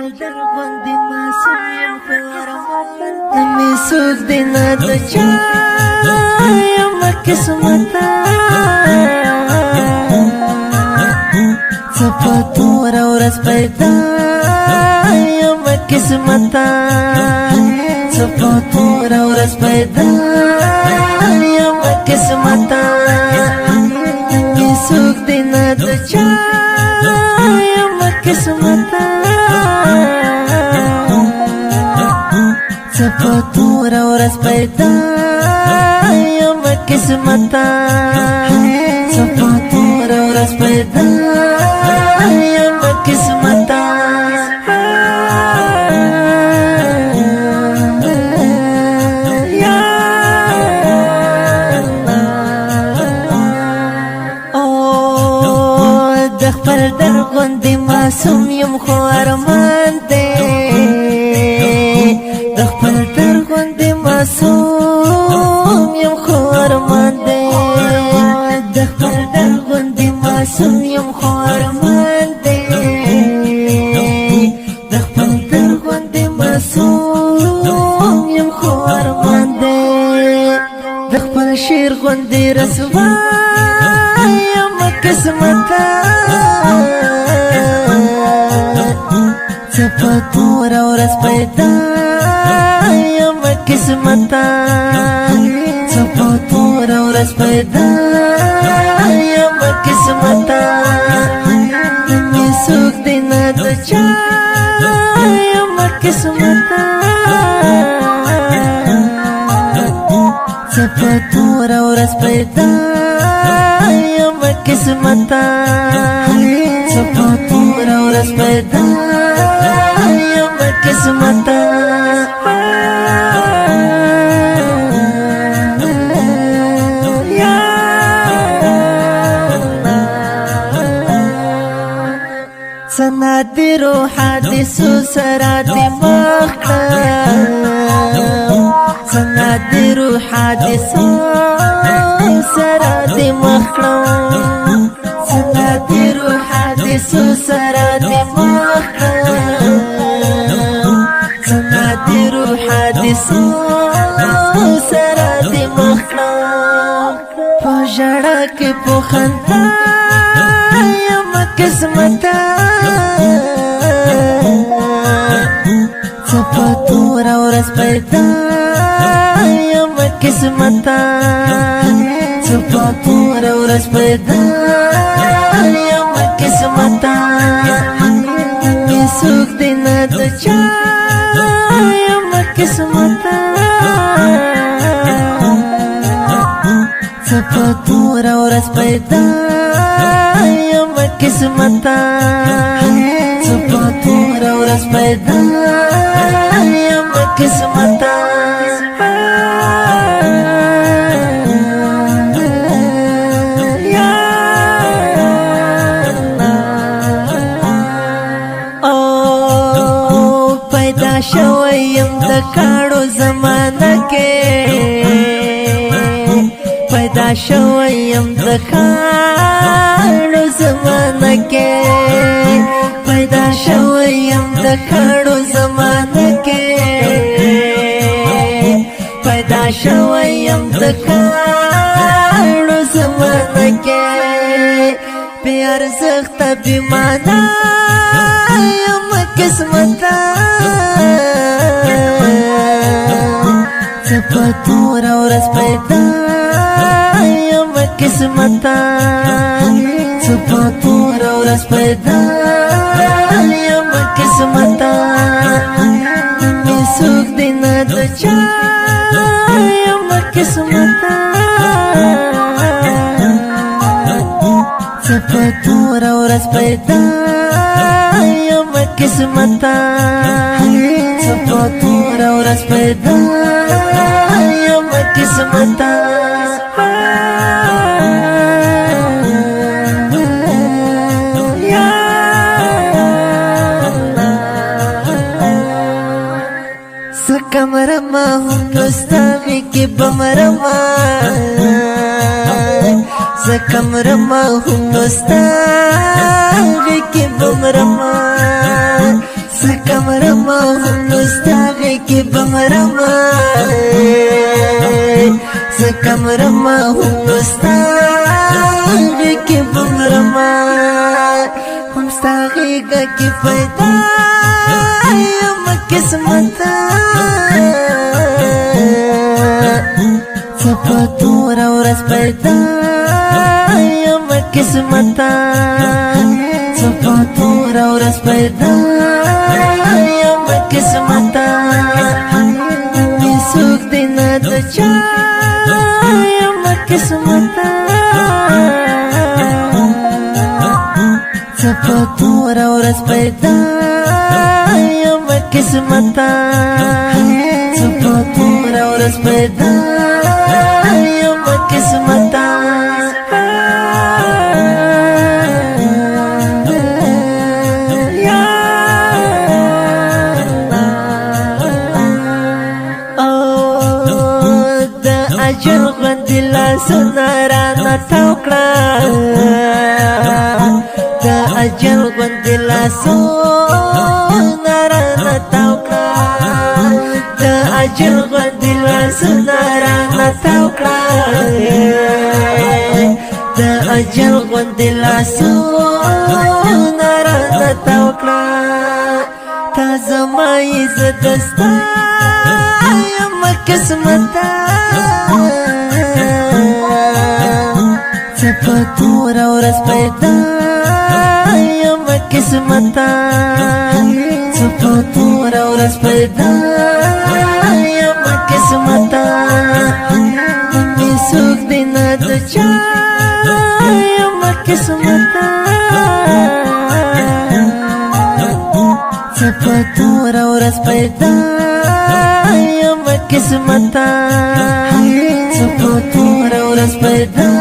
در غوندې معصوم یم خو ارمان مې څوک دی نه د چا یمه قسمته څه په توره ورځ پیدا یمه قسمته څه په توره ورځ پیدا یمه قسمته مې څوک دی نه د چا یمه قسمته څه په توره ورځ پیدا یمه قسمته څه په توره ورځ پیدا یمه قسمته د خپل در غوندې معصوم یم خو ارمان دی د خپل در غوندې معصوم یم خو ارمان دی د خپل در غوندې معصوم یم خو ارمان دی د خپل در غوندې معصوم یم خو ارمان دی د خپل شعر غوندې رسوا یمه قسمته څه په توره ورځ پیدا یمه قسمته څه په توره ورځ پیدا یمه قسمته مې څوک دی نه د چا یمه قسمته څه په توره ورځ پیدا یمه قسمته څه په توره ورځ پیدا یمه قسمته څه نادرو حادثو سره دې مخ کړم څه نادرو حادثو سره دې مخ کړم څه نادرو حادثو سره دې مخ کړم څه نادرو حادثو سره دې مخ کړم په ژړا کې په خندا یمه قسمته څه په توره ورځ پیدا یمه قسمته څه په توره ورځ پیدا یمه قسمته مې څوک دی نه د چا یمه قسمته څه په توره ورځ پیدا یمه قسمته څه په توره ورځ پیدا یمه قسمته پیدا شوی یم د کاڼو زمانه کې پیدا شوی یم د کاڼو زمانه کې پیدا شوی یم د کاڼو زمانه کې پیدا شوی یم د کاڼو زمانه کې بې ارزښته بې معنا یمه قسمته څه په توره ورځ پیدا یمه قسمته څه په توره ورځ پیدا یمه قسمته مې څوک دی نه د چا یمه قسمته څه په توره ورځ پیدا یمه قسمته څه په توره ورځ پیدا یمه قسمته څه کمرما هم نستاغي کې بمرما څه کمرما هم نستاغي کې بمرما سکمرما نستاغی کی بمرما سکمرما نستاغی کی بمرما همستاغی گا کی پیدا یم قسمتا سپتور ورس پیدا یم قسمتا سپتور ورس پیدا یم قسمتا می سوک دینا دچا یم قسمتا سپتور ورس پیدا یم قسمتا سپتور ورس پیدا یم قسمتا اجل غندی لاسونه رانا توکړه د اجل غندی لاسونه رانا توکړه د اجل غندی لاسونه رانا توکړه د اجل غندی لاسونه رانا توکړه تا زما عزت دستا یم قسمتا سپتور ورس پیدا یم قسمتا سپتور ورس پیدا یم قسمتا می سوک دینا دچا یم قسمتا سپتور ورس پیدا یم قسمتا سپتور ورس پیدا